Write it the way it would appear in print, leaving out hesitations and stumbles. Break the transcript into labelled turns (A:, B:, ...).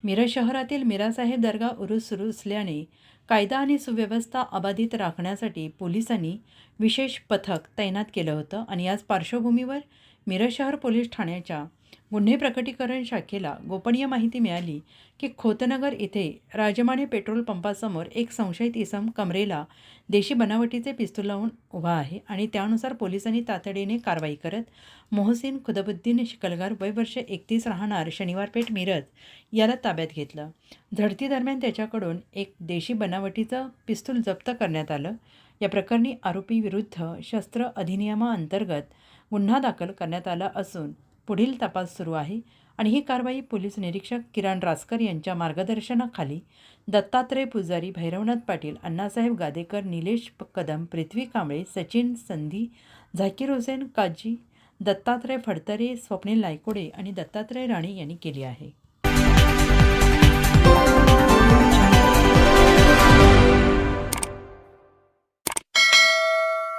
A: मिरज शहरातील मीरासाहेब दर्गा उरूस सुरू असल्याने कायदा आणि सुव्यवस्था अबाधित राखण्यासाठी पोलिसांनी विशेष पथक तैनात केलं होतं आणि याच पार्श्वभूमीवर मिरज शहर पोलीस ठाण्याच्या गुन्हे प्रकटीकरण शाखेला गोपनीय माहिती मिळाली की खोतनगर इथे राजमाने पेट्रोल पंपासमोर एक संशयित इसम कमरेला देशी बनावटीचे पिस्तूल लावून उभा आहे आणि त्यानुसार पोलिसांनी तातडीने कारवाई करत मोहसिन खुदबुद्दीन शिकलगार वय वर्ष 31 राहणार शनिवारपेठ मिरज याला ताब्यात घेतलं. झडतीदरम्यान त्याच्याकडून एक देशी बनावटीचं पिस्तूल जप्त करण्यात आलं. या प्रकरणी आरोपीविरुद्ध शस्त्र अधिनियमाअंतर्गत गुन्हा दाखल करण्यात आला असून पुढील तपास सुरू आहे आणि ही कारवाई पोलीस निरीक्षक किरण रासकर यांच्या मार्गदर्शनाखाली दत्तात्रय पुजारी, भैरवनाथ पाटील, अण्णासाहेब गादेकर, निलेश कदम, पृथ्वी कांबळे, सचिन संधी, झाकीर हुसेन काजी, दत्तात्रय फडतरे, स्वप्नील नायकोडे आणि दत्तात्रय राणे यांनी केली आहे.